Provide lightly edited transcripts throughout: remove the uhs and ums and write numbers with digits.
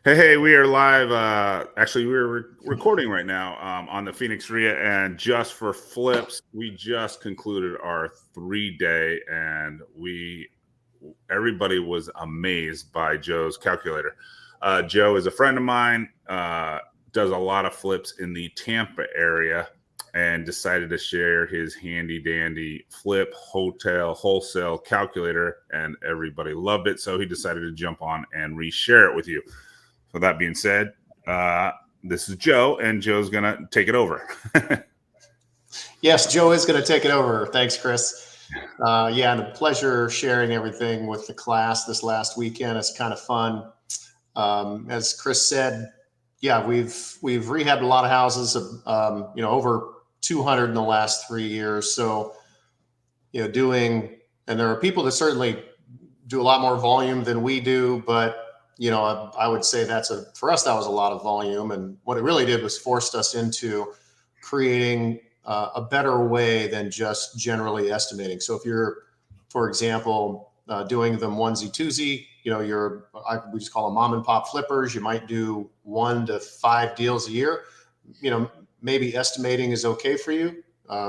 Hey, we are live. Actually, we're recording right now on the Phoenix REIA, and just for flips, we just concluded our 3-day, and everybody was amazed by Joe's calculator. Joe is a friend of mine, does a lot of flips in the Tampa area, and decided to share his handy dandy flip wholesale calculator, and everybody loved it. So he decided to jump on and reshare it with you. So that being said, this is Joe, and Joe's going to take it over. Yes, Joe is going to take it over. Thanks, Chris. Yeah, and a pleasure sharing everything with the class this last weekend. It's kind of fun. As Chris said, yeah, we've rehabbed a lot of houses, over 200 in the last 3 years. So, and there are people that certainly do a lot more volume than we do, but I would say for us, that was a lot of volume. And what it really did was forced us into creating a better way than just generally estimating. So if you're, for example, doing them onesie twosie, we just call them mom and pop flippers. You might do 1 to 5 deals a year. Maybe estimating is okay for you.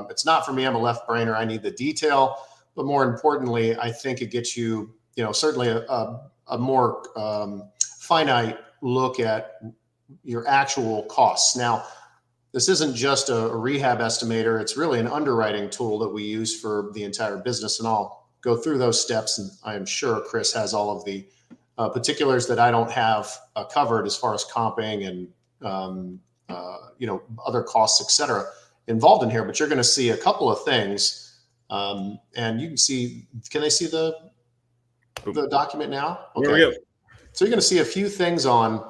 It's not for me. I'm a left brainer. I need the detail, but more importantly, I think it gets you, certainly a more finite look at your actual costs. Now, this isn't just a rehab estimator. It's really an underwriting tool that we use for the entire business. And I'll go through those steps. And I am sure Chris has all of the particulars that I don't have covered as far as comping and, other costs, et cetera, involved in here. But you're going to see a couple of things. And you can see, can they see the document now? Okay. There we go. So you're going to see a few things on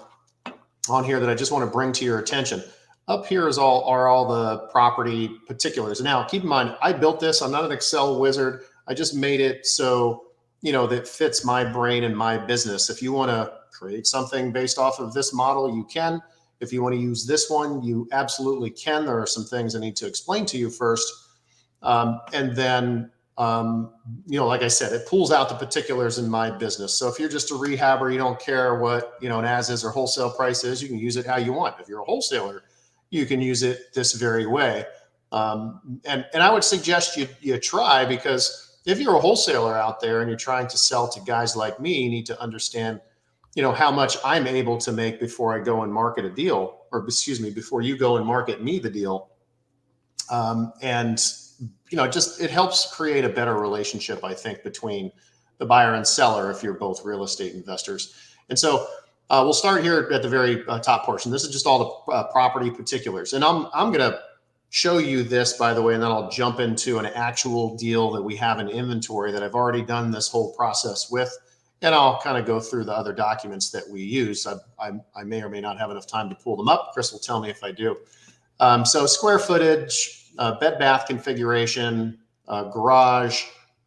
here that I just want to bring to your attention. Up here are all the property particulars. Now, keep in mind, I built this. I'm not an Excel wizard. I just made it so, that fits my brain and my business. If you want to create something based off of this model, you can. If you want to use this one, you absolutely can. There are some things I need to explain to you first. And then like I said, it pulls out the particulars in my business. So if you're just a rehabber, you don't care what, an as-is or wholesale price is, you can use it how you want. If you're a wholesaler, you can use it this very way. And I would suggest you try, because if you're a wholesaler out there and you're trying to sell to guys like me, you need to understand, how much I'm able to make before I go and market a deal, or before you go and market me the deal. It helps create a better relationship, I think, between the buyer and seller if you're both real estate investors. And so we'll start here at the very top portion. This is just all the property particulars. And I'm going to show you this, by the way, and then I'll jump into an actual deal that we have in inventory that I've already done this whole process with. And I'll kind of go through the other documents that we use. I may or may not have enough time to pull them up. Chris will tell me if I do. So square footage, bed bath configuration, garage,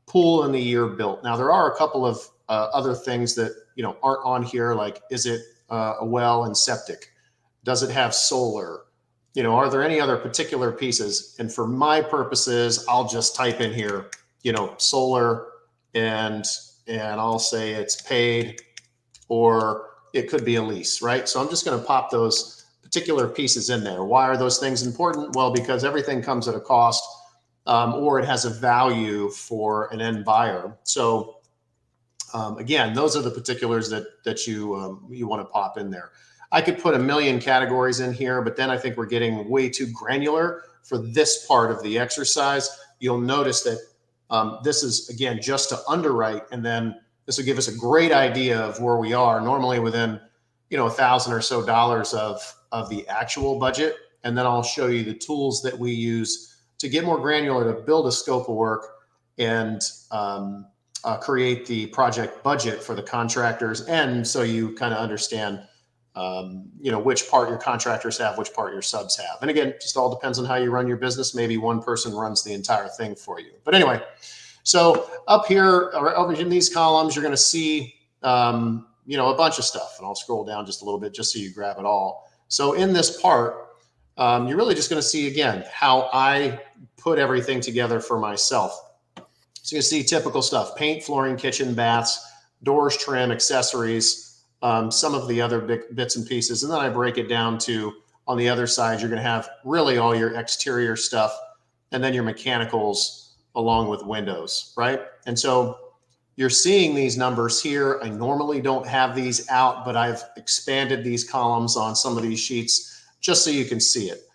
pool, and the year built. Now there are a couple of other things that aren't on here, like is it a well and septic? Does it have solar? Are there any other particular pieces? And for my purposes, I'll just type in here, solar, and I'll say it's paid, or it could be a lease, right? So I'm just going to pop those particular pieces in there. Why are those things important? Well, because everything comes at a cost, or it has a value for an end buyer. So again, those are the particulars that you want to pop in there. I could put a million categories in here, but then I think we're getting way too granular for this part of the exercise. You'll notice that this is, again, just to underwrite, and then this will give us a great idea of where we are, normally within $1,000 or so of the actual budget. And then I'll show you the tools that we use to get more granular, to build a scope of work and create the project budget for the contractors. And so you kind of understand, which part your contractors have, which part your subs have. And again, just all depends on how you run your business. Maybe one person runs the entire thing for you. But anyway, so up here, or over in these columns, you're going to see, a bunch of stuff. And I'll scroll down just a little bit just so you grab it all. So in this part, you're really just going to see, again, how I put everything together for myself. So you see typical stuff: paint, flooring, kitchen, baths, doors, trim, accessories, some of the other bits and pieces. And then I break it down to, on the other side, you're going to have really all your exterior stuff and then your mechanicals along with windows, right? And so you're seeing these numbers here. I normally don't have these out, but I've expanded these columns on some of these sheets just so you can see it.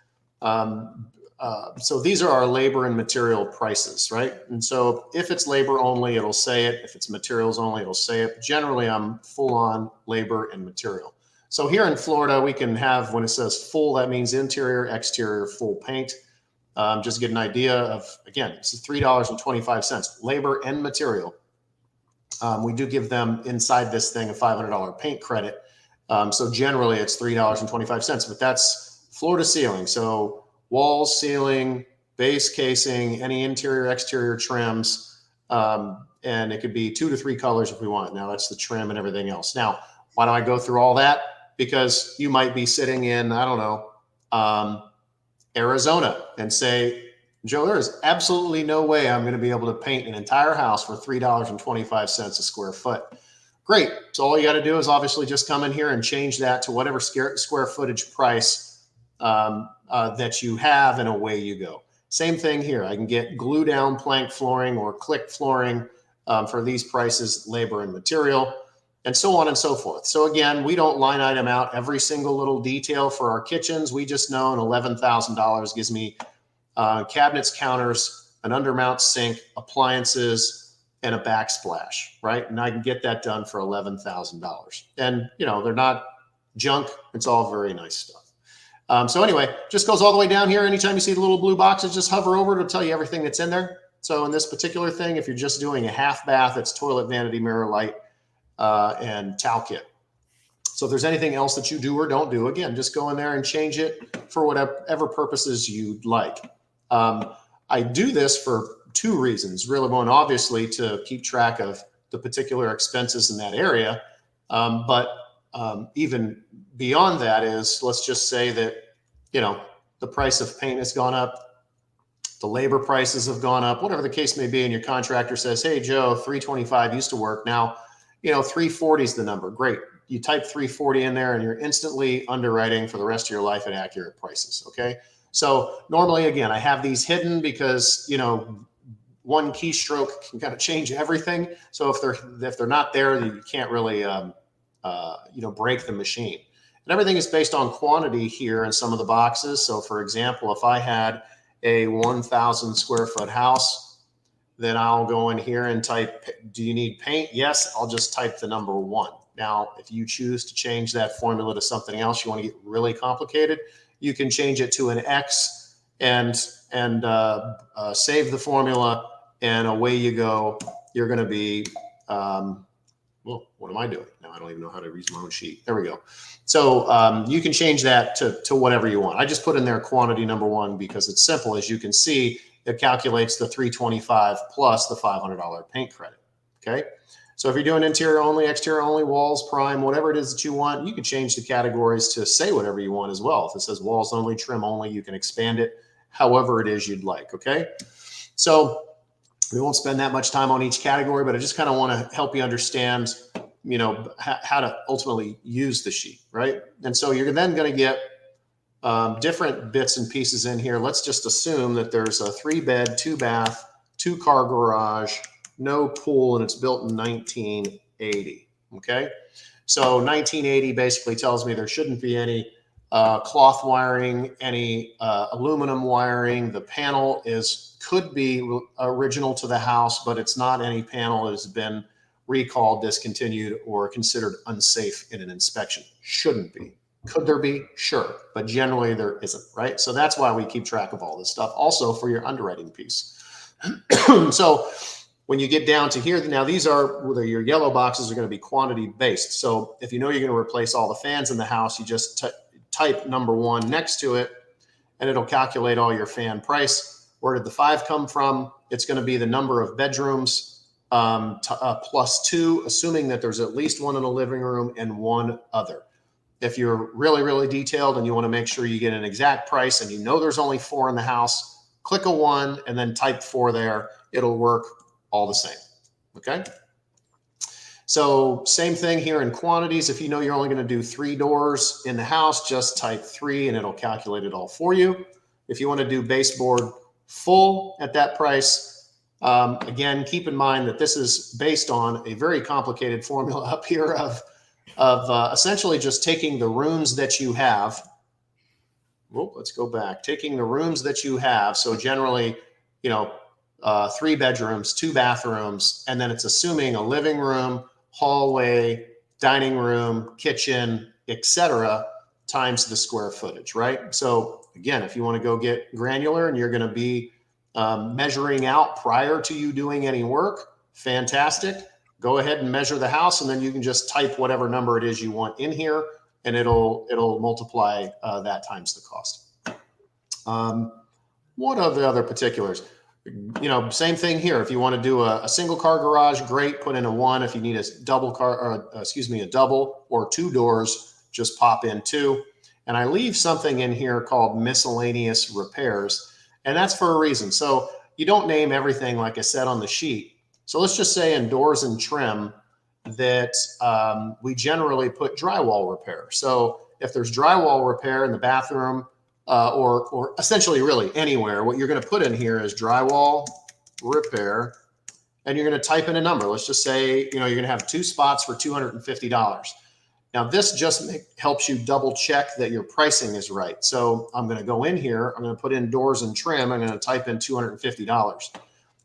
So these are our labor and material prices, right? And so if it's labor only, it'll say it. If it's materials only, it'll say it. Generally, I'm full on labor and material. So here in Florida, we can have, when it says full, that means interior, exterior, full paint. Just to get an idea of, again, this is $3.25, labor and material. We do give them inside this thing a $500 paint credit. So generally it's $3.25, but that's floor to ceiling. So walls, ceiling, base casing, any interior, exterior trims, and it could be 2 to 3 colors if we want. Now that's the trim and everything else. Now, why do I go through all that? Because you might be sitting in, I don't know, Arizona and say, Joe, there is absolutely no way I'm going to be able to paint an entire house for $3.25 a square foot. Great. So all you got to do is obviously just come in here and change that to whatever square footage price that you have, and away you go. Same thing here. I can get glue down plank flooring or click flooring for these prices, labor and material, and so on and so forth. So again, we don't line item out every single little detail for our kitchens. We just know an $11,000 gives me cabinets, counters, an undermount sink, appliances, and a backsplash, right? And I can get that done for $11,000. And, you know, they're not junk. It's all very nice stuff. So anyway, just goes all the way down here. Anytime you see the little blue boxes, just hover over to tell you everything that's in there. So in this particular thing, if you're just doing a half bath, it's toilet, vanity, mirror, light, and towel kit. So if there's anything else that you do or don't do, again, just go in there and change it for whatever purposes you'd like. I do this for 2 reasons. Really, one, obviously, to keep track of the particular expenses in that area. But even beyond that is, let's just say that, you know, the price of paint has gone up, the labor prices have gone up, whatever the case may be, and your contractor says, hey, Joe, 325 used to work. Now, you know, 340 is the number. Great. You type 340 in there and you're instantly underwriting for the rest of your life at accurate prices. Okay. So normally, again, I have these hidden because, you know, one keystroke can kind of change everything. So if they're not there, you can't really, you know, break the machine. And everything is based on quantity here in some of the boxes. So for example, if I had a 1,000 square foot house, then I'll go in here and type, do you need paint? Yes, I'll just type the number 1. Now, if you choose to change that formula to something else, you want to get really complicated, you can change it to an X and save the formula, and away you go. You're going to be, well, what am I doing? Now I don't even know how to use my own sheet. There we go. So you can change that to whatever you want. I just put in there quantity number 1 because it's simple. As you can see, it calculates the 325 plus the $500 paint credit. Okay. So if you're doing interior only, exterior only, walls, prime, whatever it is that you want, you can change the categories to say whatever you want as well. If it says walls only, trim only, you can expand it however it is you'd like. Okay. So we won't spend that much time on each category, but I just kind of want to help you understand, you know, how to ultimately use the sheet. Right. And so you're then going to get different bits and pieces in here. Let's just assume that there's a 3-bed, 2-bath, 2-car garage, no pool, and it's built in 1980. Okay. So 1980 basically tells me there shouldn't be any cloth wiring, any aluminum wiring. The panel could be original to the house, but it's not any panel that has been recalled, discontinued, or considered unsafe in an inspection. Shouldn't be. Could there be? Sure. But generally there isn't, right? So that's why we keep track of all this stuff. Also for your underwriting piece. So when you get down to here, now these are, whether your yellow boxes are going to be quantity based. So if you know you're going to replace all the fans in the house, you just type number 1 next to it and it'll calculate all your fan price. Where did the 5 come from? It's going to be the number of bedrooms plus 2, assuming that there's at least 1 in a living room and 1 other. If you're really, really detailed and you want to make sure you get an exact price and you know there's only 4 in the house, click a 1 and then type 4 there. It'll work all the same. Okay. So same thing here in quantities. If you know you're only going to do 3 doors in the house, just type 3 and it'll calculate it all for you. If you want to do baseboard full at that price, again, keep in mind that this is based on a very complicated formula up here of essentially just taking the rooms that you have. Well, let's go back. Taking the rooms that you have. So generally, 3 bedrooms, 2 bathrooms, and then it's assuming a living room, hallway, dining room, kitchen, etc., times the square footage, right? So again, if you want to go get granular and you're going to be measuring out prior to you doing any work, fantastic. Go ahead and measure the house, and then you can just type whatever number it is you want in here, and it'll multiply that times the cost. What are the other particulars? Same thing here. If you want to do a single car garage, great, put in a 1. If you need a double a double or 2 doors, just pop in 2. And I leave something in here called miscellaneous repairs, and that's for a reason. So you don't name everything like I said on the sheet. So let's just say in doors and trim that we generally put drywall repair. So if there's drywall repair in the bathroom, or essentially really anywhere, what you're going to put in here is drywall repair, and you're going to type in a number. Let's just say, you're going to have 2 spots for $250. Now this just helps you double check that your pricing is right. So I'm going to go in here, I'm going to put in doors and trim, I'm going to type in $250.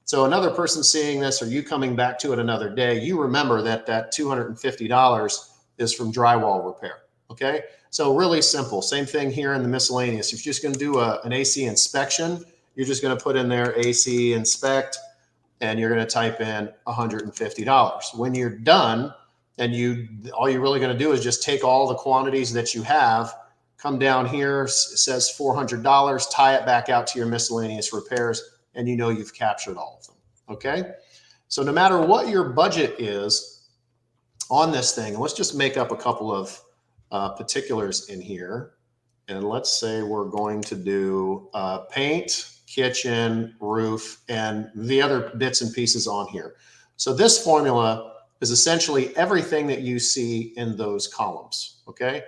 So another person seeing this, or you coming back to it another day, you remember that $250 is from drywall repair. Okay. So really simple. Same thing here in the miscellaneous. If you're just going to do an AC inspection, you're just going to put in there AC inspect, and you're going to type in $150. When you're done, and all you're really going to do is just take all the quantities that you have, come down here, it says $400, tie it back out to your miscellaneous repairs, and you've captured all of them. Okay. So no matter what your budget is on this thing, let's just make up a couple of particulars in here. And let's say we're going to do paint, kitchen, roof, and the other bits and pieces on here. So this formula is essentially everything that you see in those columns. Okay.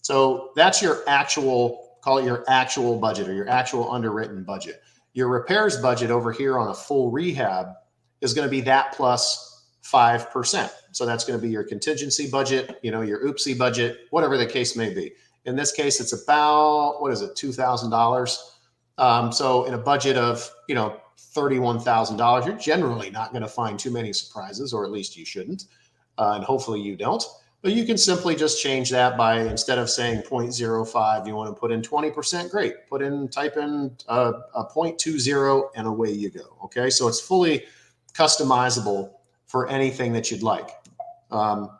So that's your actual, call it your actual budget or your actual underwritten budget. Your repairs budget over here on a full rehab is going to be that plus 5%. So that's going to be your contingency budget, your oopsie budget, whatever the case may be. In this case, it's about, $2,000. So in a budget of, $31,000, you're generally not going to find too many surprises, or at least you shouldn't. And hopefully you don't. But you can simply just change that by, instead of saying 0.05, you want to put in 20%, great. Type in a 0.20 and away you go. Okay, so it's fully customizable for anything that you'd like. Let's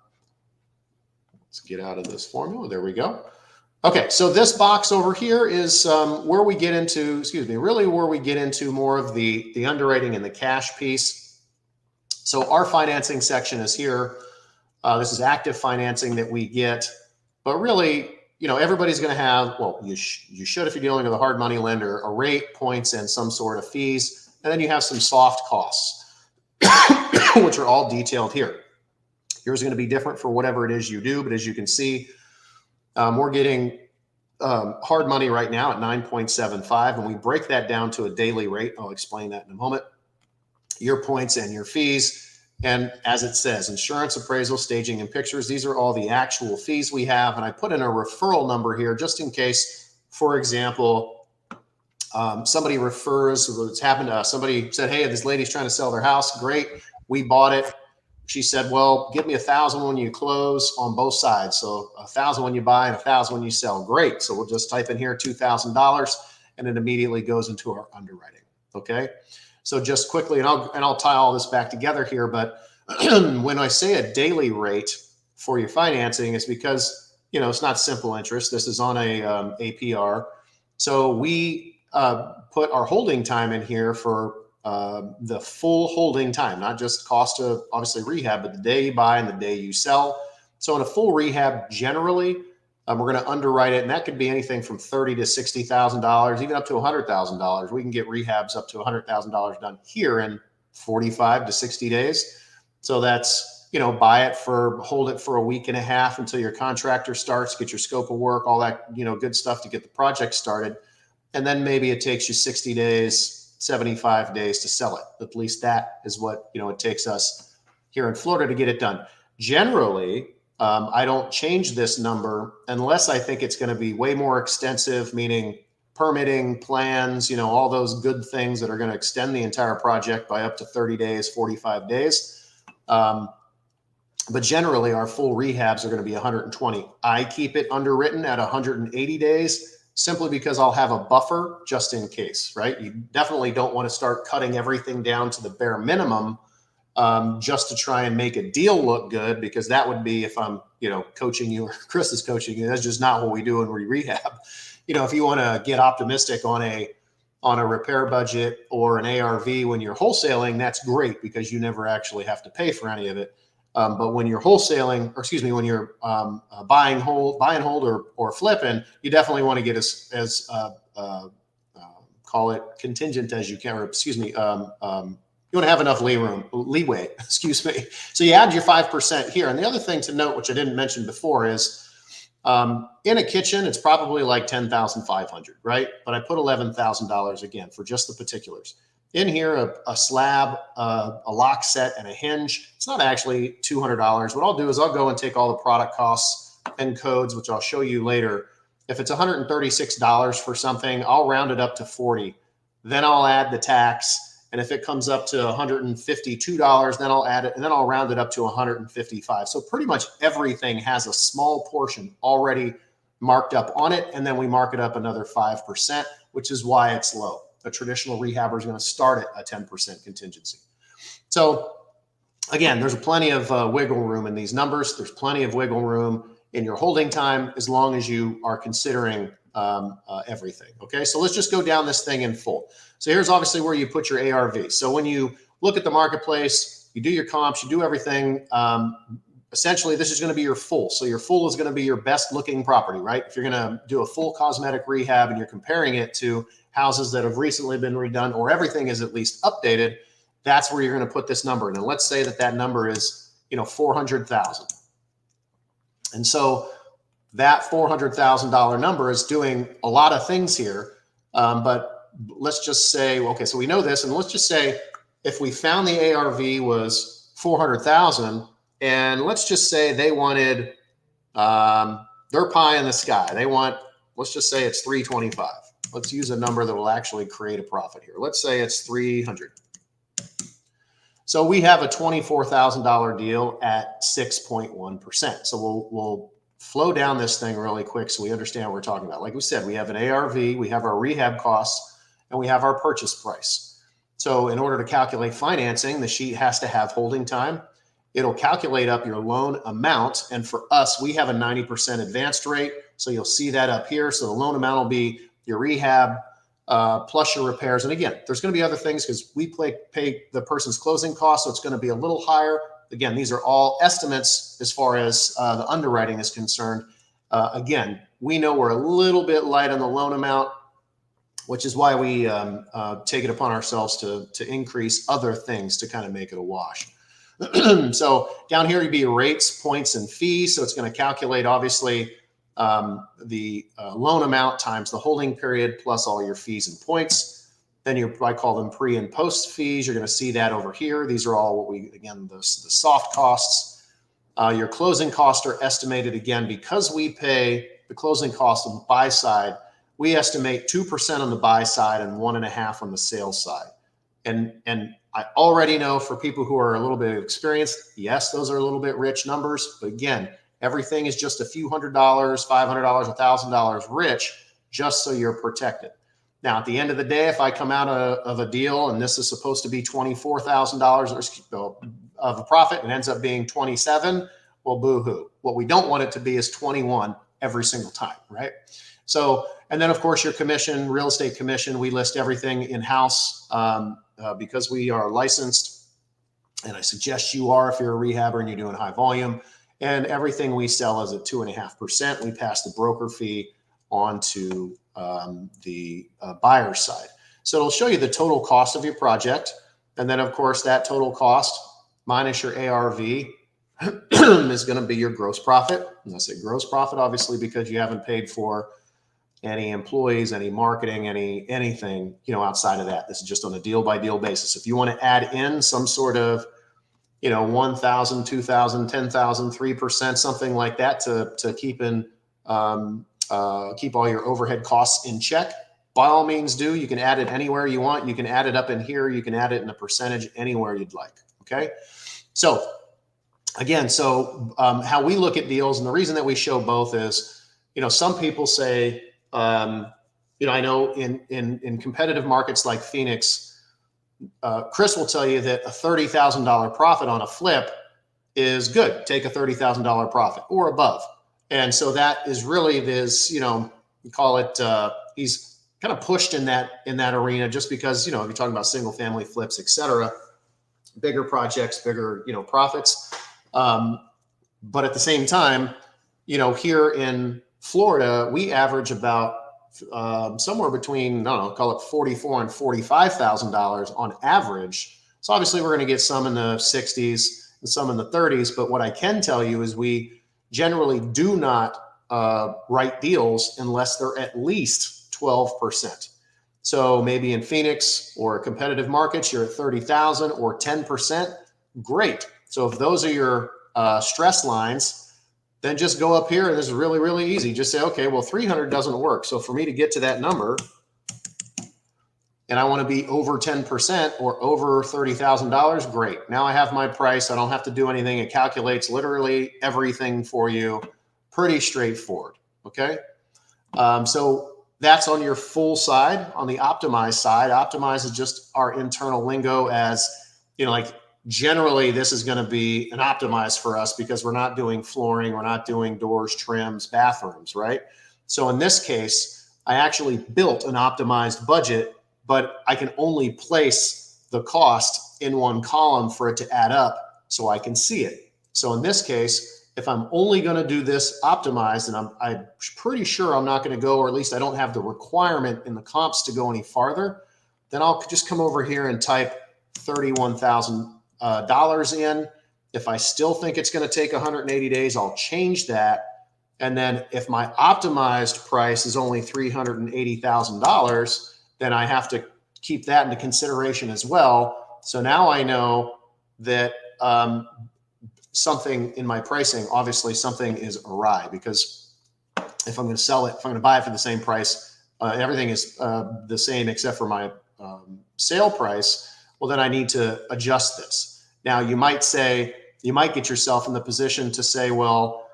get out of this formula. There we go. Okay, so this box over here is where we get into, really where we get into more of the underwriting and the cash piece. So our financing section is here. This is active financing that we get, but really, everybody's going to have, well, you should, if you're dealing with a hard money lender, a rate, points, and some sort of fees. And then you have some soft costs, which are all detailed here. Yours is going to be different for whatever it is you do. But as you can see, we're getting hard money right now at 9.75. And we break that down to a daily rate. I'll explain that in a moment. Your points and your fees. And as it says, insurance, appraisal, staging, and pictures, these are all the actual fees we have. And I put in a referral number here just in case, for example, somebody refers, what's happened to us, somebody said, hey, this lady's trying to sell their house. Great. We bought it. She said, well, give me $1,000 when you close on both sides. So $1,000 when you buy and $1,000 when you sell. Great. So we'll just type in here $2,000 and it immediately goes into our underwriting. Okay. So just quickly, and I'll tie all this back together here, but when I say a daily rate for your financing, it's because, it's not simple interest. This is on a APR. So we put our holding time in here for the full holding time, not just cost of obviously rehab, but the day you buy and the day you sell. So in a full rehab, generally, we're going to underwrite it, and that could be anything from $30,000 to $60,000, even up to $100,000. We can get rehabs up to $100,000 done here in 45 to 60 days. So that's buy it hold it for a week and a half until your contractor starts, get your scope of work, all that, good stuff to get the project started. And then maybe it takes you 60 days, 75 days to sell it. At least that is what, it takes us here in Florida to get it done. Generally, I don't change this number unless I think it's going to be way more extensive, meaning permitting, plans, all those good things that are going to extend the entire project by up to 30 days, 45 days. But generally, our full rehabs are going to be 120. I keep it underwritten at 180 days simply because I'll have a buffer just in case, right? You definitely don't want to start cutting everything down to the bare minimum just to try and make a deal look good, because that would be, if I'm, coaching you or Chris is coaching you, that's just not what we do when we rehab. If you want to get optimistic on a repair budget or an ARV when you're wholesaling, that's great because you never actually have to pay for any of it. But when you're wholesaling, or excuse me, when you're buy and hold or flipping, you definitely want to get as call it contingent as you can, or excuse me, you want to have enough leeway, excuse me. So you add your 5% here. And the other thing to note, which I didn't mention before, is in a kitchen, it's probably like $10,500, right? But I put $11,000 again for just the particulars. In here, a slab, a lock set, and a hinge. It's not actually $200. What I'll do is I'll go and take all the product costs and codes, which I'll show you later. If it's $136 for something, I'll round it up to 40. Then I'll add the tax. And if it comes up to $152, then I'll add it, and then I'll round it up to 155. So pretty much everything has a small portion already marked up on it. And then we mark it up another 5%, which is why it's low. A traditional rehabber is going to start at a 10% contingency. So again, there's plenty of wiggle room in these numbers. There's plenty of wiggle room in your holding time as long as you are considering everything. Okay, so let's just go down this thing in full. So here's obviously where you put your ARV. So when you look at the marketplace, you do your comps, you do everything. Essentially, this is going to be your full. So your full is going to be your best looking property, right? If you're going to do a full cosmetic rehab and you're comparing it to houses that have recently been redone, or everything is at least updated, that's where you're going to put this number in. And let's say that number is, 400,000. And so that $400,000 number is doing a lot of things here. But let's just say, okay, so we know this, and let's just say if we found the ARV was 400,000, and let's just say they wanted their pie in the sky. They want, let's just say it's 325. Let's use a number that will actually create a profit here. Let's say it's 300. So we have a $24,000 deal at 6.1%. So we'll flow down this thing really quick so we understand what we're talking about. Like we said, we have an ARV, we have our rehab costs, and we have our purchase price. So in order to calculate financing, the sheet has to have holding time. It'll calculate up your loan amount. And for us, we have a 90% advanced rate. So you'll see that up here. So the loan amount will be your rehab plus your repairs. And again, there's going to be other things because we pay the person's closing costs. So it's going to be a little higher. Again, these are all estimates as far as the underwriting is concerned. Again, we know we're a little bit light on the loan amount, which is why we take it upon ourselves to increase other things to kind of make it a wash. So down here would be rates, points, and fees. So it's going to calculate, obviously, the loan amount times the holding period plus all your fees and points. Then I call them pre and post fees. You're going to see that over here. These are all the soft costs. Your closing costs are estimated, again, because we pay the closing costs on the buy side. We estimate 2% on the buy side and 1.5% on the sales side. And I already know for people who are a little bit experienced, yes, those are a little bit rich numbers. But again, everything is just a few $100, $500, $1,000 rich, just so you're protected. Now, at the end of the day, if I come out of a deal and this is supposed to be $24,000 of a profit and ends up being 27, well, boo-hoo. What we don't want it to be is 21 every single time, right? So, and then of course your commission, real estate commission, we list everything in-house because we are licensed, and I suggest you are if you're a rehabber and you're doing high volume. And everything we sell is at 2.5%. We pass the broker fee on to the buyer's side. So it'll show you the total cost of your project. And then of course that total cost minus your ARV is going to be your gross profit. And I say gross profit, obviously, because you haven't paid for any employees, any marketing, anything, outside of that. This is just on a deal by deal basis. If you want to add in some sort of, 1,000, 2,000, 10,000, 3%, something like that to keep keep all your overhead costs in check, by all means do. You can add it anywhere you want. You can add it up in here. You can add it in a percentage anywhere you'd like. Okay. So again, how we look at deals, and the reason that we show both is, some people say, I know in competitive markets like Phoenix, Chris will tell you that a $30,000 profit on a flip is good. Take a $30,000 profit or above. And so that is really this, you call it, he's kind of pushed in that arena just because, if you're talking about single family flips, et cetera, bigger projects, bigger, profits. But at the same time, here in Florida, we average about somewhere between, call it $44,000 and $45,000 on average. So obviously we're going to get some in the 60s and some in the 30s. But what I can tell you is we generally do not write deals unless they're at least 12%. So maybe in Phoenix or competitive markets, you're at 30,000 or 10%. Great. So if those are your stress lines, then just go up here, and this is really, really easy. Just say, okay, well, 300 doesn't work. So for me to get to that number, and I want to be over 10% or over $30,000, great. Now I have my price. I don't have to do anything. It calculates literally everything for you. Pretty straightforward, okay? So that's on your full side. On the optimized side, optimize is just our internal lingo as, like, generally, this is going to be an optimized for us because we're not doing flooring, we're not doing doors, trims, bathrooms, right? So in this case, I actually built an optimized budget, but I can only place the cost in one column for it to add up so I can see it. So in this case, if I'm only going to do this optimized, and I'm pretty sure I'm not going to go, or at least I don't have the requirement in the comps to go any farther, then I'll just come over here and type $31,000 in. If I still think it's going to take 180 days, I'll change that. And then if my optimized price is only $380,000, then I have to keep that into consideration as well. So now I know that something in my pricing, obviously something is awry, because if I'm going to sell it, if I'm going to buy it for the same price, everything is the same except for my sale price. Well, then I need to adjust this. Now, you might get yourself in the position to say, well,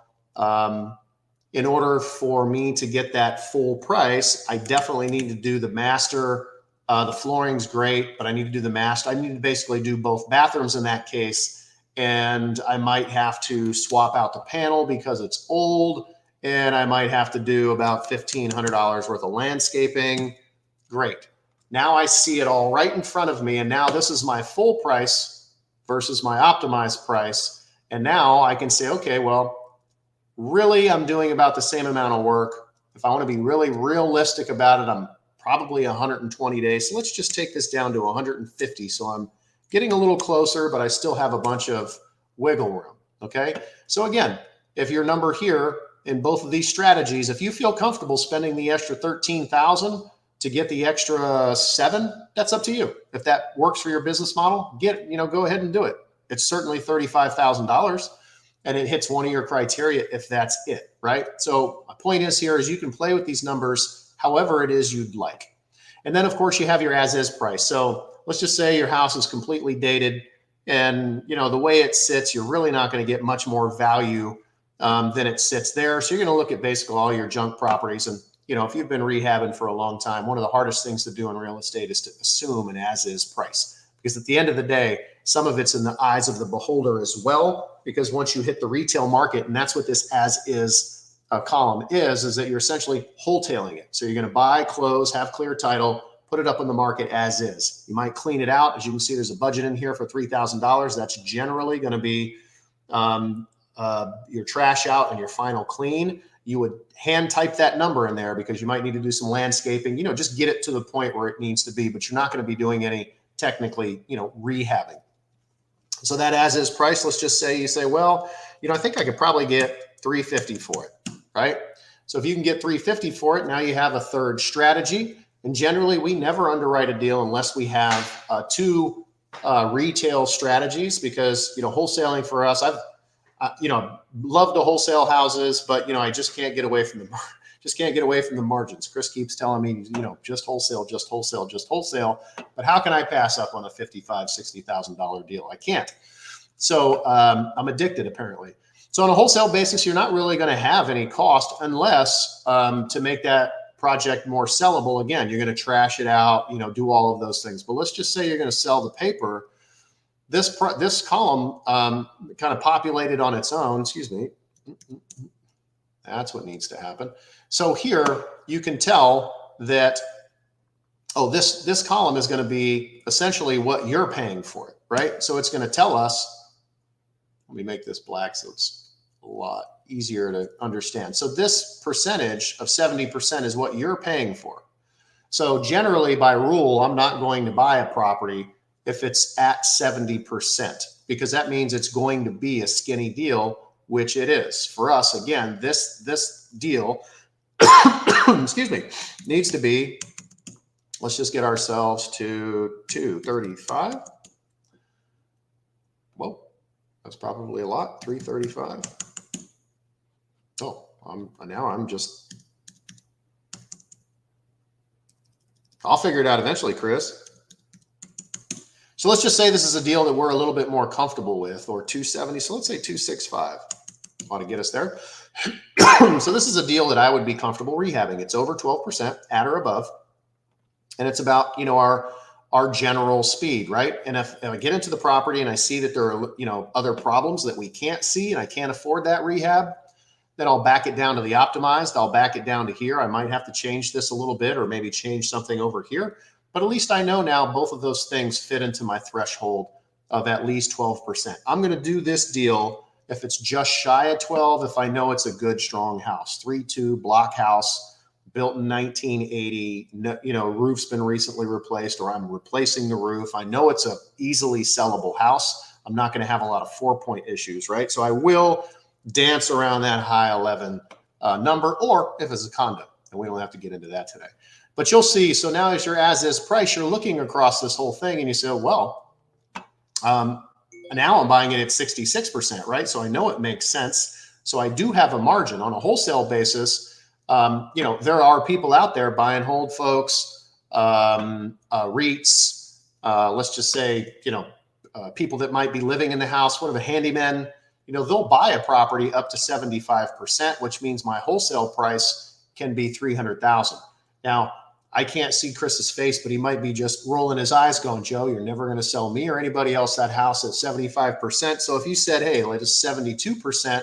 in order for me to get that full price, I definitely need to do the master. The flooring's great, but I need to do the master. I need to basically do both bathrooms in that case. And I might have to swap out the panel because it's old. And I might have to do about $1,500 worth of landscaping. Great. Now I see it all right in front of me. And now this is my full price versus my optimized price. And now I can say, okay, well, really, I'm doing about the same amount of work. If I want to be really realistic about it, I'm probably 120 days. So let's just take this down to 150. So I'm getting a little closer, but I still have a bunch of wiggle room. Okay. So again, if your number here in both of these strategies, if you feel comfortable spending the extra 13,000 to get the extra 7, that's up to you. If that works for your business model, go ahead and do it. It's certainly $35,000 and it hits one of your criteria if that's it, right? So my point is here is you can play with these numbers however it is you'd like. And then of course you have your as-is price. So let's just say your house is completely dated and the way it sits, you're really not going to get much more value than it sits there. So you're going to look at basically all your junk properties. And if you've been rehabbing for a long time, one of the hardest things to do in real estate is to assume an as-is price, because at the end of the day, some of it's in the eyes of the beholder as well, because once you hit the retail market, and that's what this as-is column is that you're essentially wholetailing it. So you're going to buy, close, have clear title, put it up on the market as is. You might clean it out. As you can see, there's a budget in here for $3,000. That's generally going to be your trash out and your final clean. You would hand type that number in there because you might need to do some landscaping, just get it to the point where it needs to be, but you're not going to be doing any technically, rehabbing. So that as is price, let's just say you say, well, I think I could probably get $350 for it, right? So if you can get $350 for it, now you have a third strategy. And generally, we never underwrite a deal unless we have two retail strategies, because wholesaling for us, I've love to wholesale houses, but I just can't get away from the margins. Chris keeps telling me, just wholesale, just wholesale, just wholesale. But how can I pass up on a $55,000-$60,000 deal? I can't. So I'm addicted, apparently. So on a wholesale basis, you're not really going to have any cost unless to make that project more sellable. Again, you're going to trash it out, do all of those things. But let's just say you're going to sell the paper. This column kind of populated on its own. Excuse me. That's what needs to happen. So here you can tell that, this column is going to be essentially what you're paying for it, right? So it's going to tell us, let me make this black so it's a lot easier to understand. So this percentage of 70% is what you're paying for. So generally, by rule, I'm not going to buy a property if it's at 70%, because that means it's going to be a skinny deal, which it is. For us, again, this deal, excuse me, needs to be, let's just get ourselves to 235. Whoa, that's probably a lot, 335. Oh, I'll figure it out eventually, Chris. So let's just say this is a deal that we're a little bit more comfortable with, or 270. So let's say 265. Want to get us there? So this is a deal that I would be comfortable rehabbing. It's over 12%, at or above, and it's about our general speed, right? And if I get into the property and I see that there are other problems that we can't see, and I can't afford that rehab, then I'll back it down to the optimized. I'll back it down to here. I might have to change this a little bit, or maybe change something over here. But at least I know now both of those things fit into my threshold of at least 12%. I'm going to do this deal if it's just shy of 12, if I know it's a good, strong house. 3-2 block house, built in 1980, roof's been recently replaced, or I'm replacing the roof. I know it's a easily sellable house. I'm not going to have a lot of 4-point issues, right? So I will dance around that high 11 number, or if it's a condo, and we don't have to get into that today. But you'll see, so now as your as-is price, you're looking across this whole thing and you say, well, now I'm buying it at 66%, right? So I know it makes sense. So I do have a margin. On a wholesale basis, there are people out there, buy and hold folks, REITs, let's just say, people that might be living in the house, whatever, handymen, they'll buy a property up to 75%, which means my wholesale price can be $300,000. Now, I can't see Chris's face, but he might be just rolling his eyes going, Joe, you're never going to sell me or anybody else that house at 75%. So if you said, hey, let us 72%,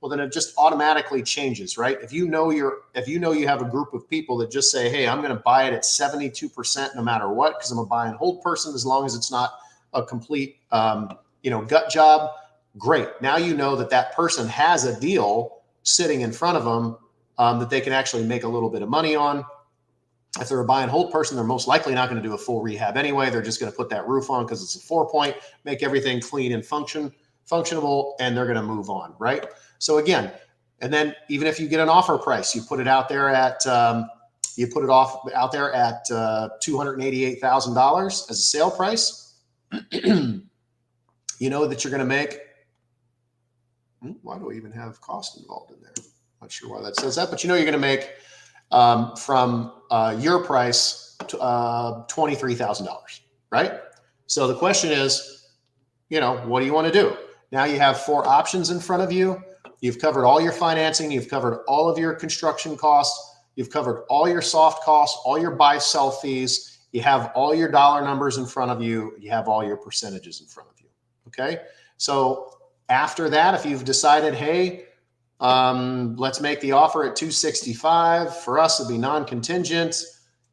well, then it just automatically changes, right? If you know you have a group of people that just say, hey, I'm going to buy it at 72% no matter what, because I'm a buy and hold person, as long as it's not a complete, gut job, great. Now you know that person has a deal sitting in front of them that they can actually make a little bit of money on. If they're a buy and hold person, they're most likely not going to do a full rehab anyway. They're just going to put that roof on because it's a 4-point, make everything clean and functionable, and they're going to move on, right? So again, and then even if you get an offer price, you put it out there at $288,000 as a sale price. You know that you're going to make. Why do I even have cost involved in there? Not sure why that says that, but you're going to make from your price to $23,000, right? So the question is, what do you want to do? Now you have 4 options in front of you. You've covered all your financing. You've covered all of your construction costs. You've covered all your soft costs, all your buy-sell fees. You have all your dollar numbers in front of you. You have all your percentages in front of you, okay? So after that, if you've decided, hey, let's make the offer at 265. For us, it'll be non-contingent,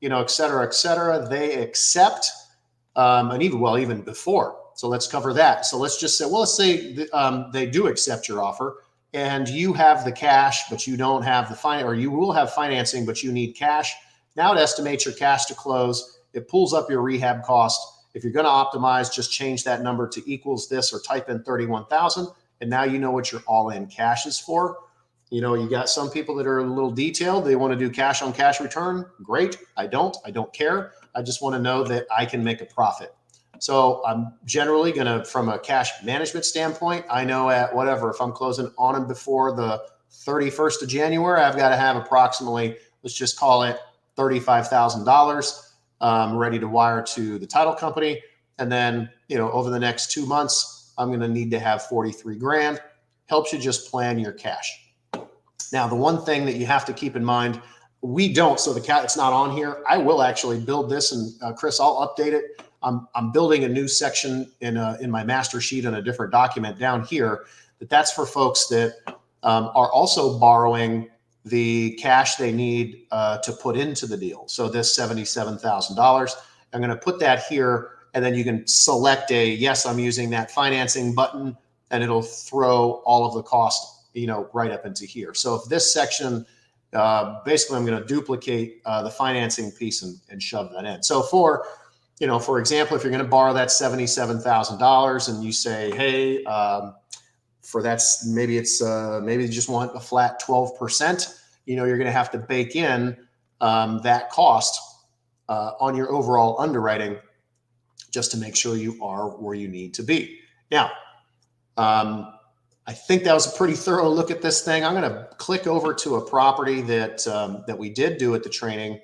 et cetera, they accept, and even before. So let's cover that. So let's just say, let's say they do accept your offer, and you have the cash, but you don't have or you will have financing, but you need cash. Now it estimates your cash to close. It pulls up your rehab cost, If you're going to optimize, just change that number to equals this or type in 31,000. And now you know what your all-in cash is for. You know, you got some people that are a little detailed. They want to do cash on cash return. Great. I don't care. I just want to know that I can make a profit. So I'm generally going to, from a cash management standpoint, I know at whatever, if I'm closing on and before the 31st of January, I've got to have approximately, let's just call it $35,000 ready to wire to the title company. And then, you know, over the next 2 months, I'm going to need to have 43 grand. Helps you just plan your cash. Now, the one thing that you have to keep in mind, we don't, so it's not on here. I will actually build this, and Chris, I'll update it. I'm building a new section in my master sheet on a different document down here. That's for folks that are also borrowing the cash they need to put into the deal. So this $77,000, I'm going to put that here, and then you can select a yes, I'm using that financing button, and it'll throw all of the cost, you know, right up into here. So if this section, basically, I'm going to duplicate the financing piece and shove that in. So for example, if you're going to borrow that $77,000 and you say, hey, for that's maybe you just want a flat 12%, you know, you're going to have to bake in that cost on your overall underwriting just to make sure you are where you need to be. Now, I think that was a pretty thorough look at this thing. I'm going to click over to a property that we did do at the training,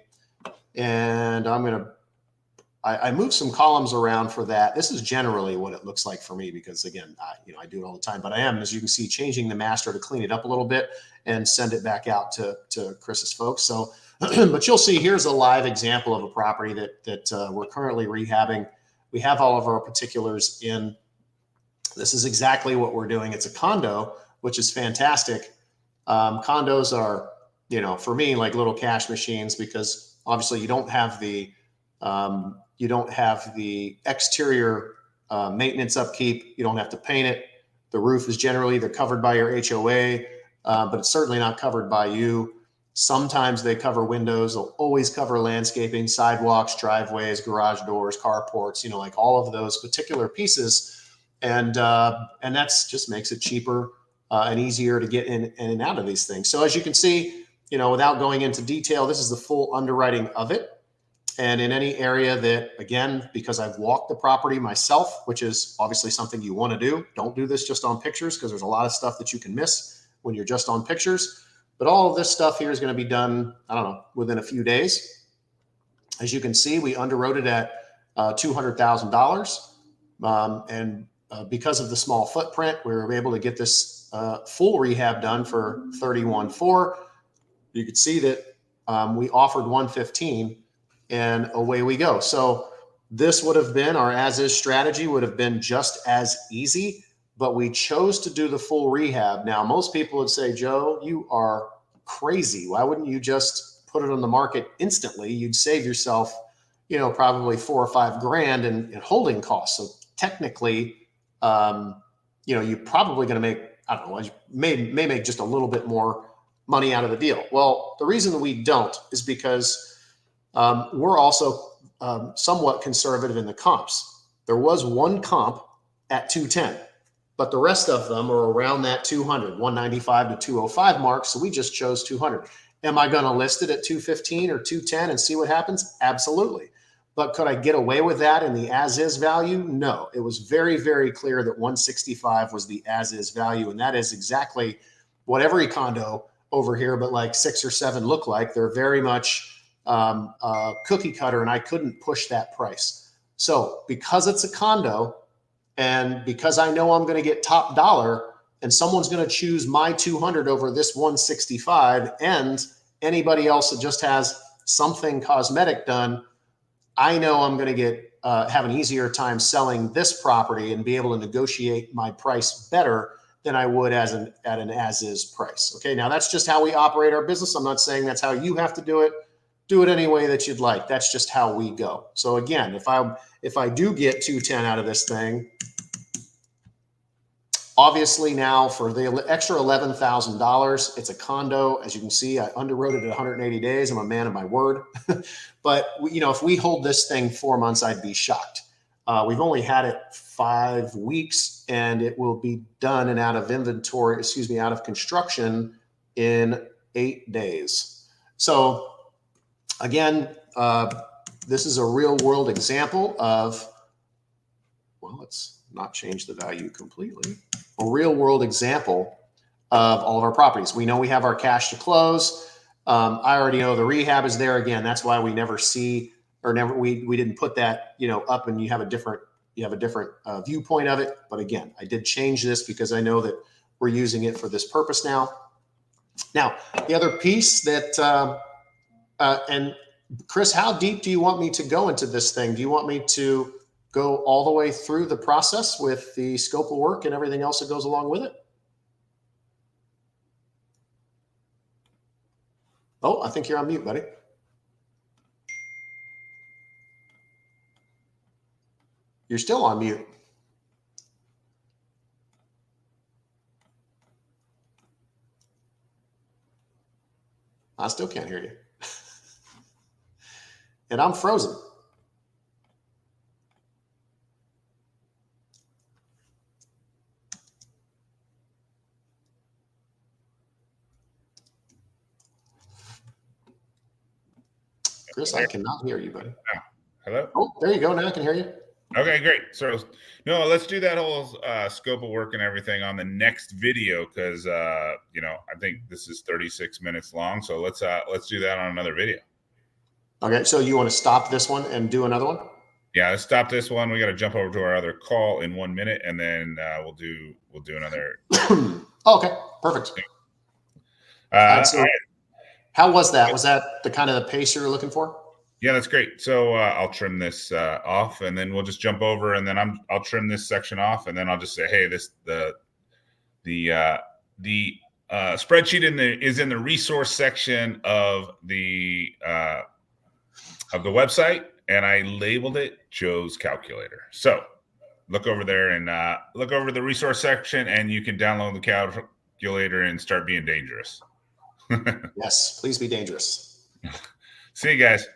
and I moved some columns around for that. This is generally what it looks like for me because, again, I do it all the time. But I am, as you can see, changing the master to clean it up a little bit and send it back out to Chris's folks. So, but you'll see here's a live example of a property that we're currently rehabbing. We have all of our particulars in. This is exactly what we're doing. It's a condo, which is fantastic. Condos are, you know, for me, like little cash machines because obviously you don't have the exterior maintenance upkeep. You don't have to paint it. The roof is generally either covered by your HOA, but it's certainly not covered by you. Sometimes they cover windows. They'll always cover landscaping, sidewalks, driveways, garage doors, carports, you know, like all of those particular pieces. And that's just makes it cheaper and easier to get in and out of these things. So as you can see, you know, without going into detail, this is the full underwriting of it. And in any area that, again, because I've walked the property myself, which is obviously something you want to do, don't do this just on pictures because there's a lot of stuff that you can miss when you're just on pictures. But all of this stuff here is going to be done, I don't know, within a few days. As you can see, we underwrote it at $200,000. And because of the small footprint, we were able to get this full rehab done for $31,400. You could see that we offered $115,000 and away we go. So this would have been our as-is strategy would have been just as easy, but we chose to do the full rehab. Now, most people would say, Joe, you are crazy. Why wouldn't you just put it on the market instantly? You'd save yourself, you know, probably $4 or $5 grand in holding costs. So technically, you know, you're probably going to make, I don't know, may make just a little bit more money out of the deal. Well, the reason that we don't is because we're also somewhat conservative in the comps. There was one comp at 210, but the rest of them are around that 200, 195 to 205 mark. So we just chose 200. Am I going to list it at 215 or 210 and see what happens? Absolutely. But could I get away with that in the as-is value? No. It was very, very clear that 165 was the as-is value, and that is exactly what every condo over here, but like 6 or 7 look like. They're very much cookie cutter, and I couldn't push that price. So because it's a condo, and because I know I'm going to get top dollar, and someone's going to choose my 200 over this 165, and anybody else that just has something cosmetic done, I know I'm going to get have an easier time selling this property and be able to negotiate my price better than I would at an as-is price. Okay, now that's just how we operate our business. I'm not saying that's how you have to do it. Do it any way that you'd like. That's just how we go. So again, if I do get 210 out of this thing, obviously now for the extra $11,000, it's a condo. As you can see, I underwrote it at 180 days. I'm a man of my word. But you know, if we hold this thing 4 months, I'd be shocked. We've only had it 5 weeks, and it will be done and out of inventory, out of construction in 8 days. So again, this is a real world example of, well, let's not change the value completely. A real world example of all of our properties. We know we have our cash to close. I already know the rehab is there. Again, that's why we never see, or we didn't put that, up, and you have a different viewpoint of it. But again, I did change this because I know that we're using it for this purpose now. Now, the other piece that, and Chris, how deep do you want me to go into this thing? Do you want me to go all the way through the process with the scope of work and everything else that goes along with it? Oh, I think you're on mute, buddy. You're still on mute. I still can't hear you. And I'm frozen. Chris, I cannot hear you, buddy. Hello? Oh, there you go. Now I can hear you. Okay, great. So, no, let's do that whole scope of work and everything on the next video because, I think this is 36 minutes long. So let's do that on another video. Okay, so you want to stop this one and do another one? Yeah, let's stop this one. We got to jump over to our other call in 1 minute, and then we'll do another. Okay, perfect. So, all right. How was that? Was that the kind of the pace you were looking for? Yeah, that's great. So I'll trim this off, and then we'll just jump over, and then I'll trim this section off, and then I'll just say, hey, the spreadsheet is in the resource section of the website, and I labeled it Joe's calculator. So look over there and look over the resource section, and you can download the calculator and start being dangerous. Yes, please be dangerous. See you guys.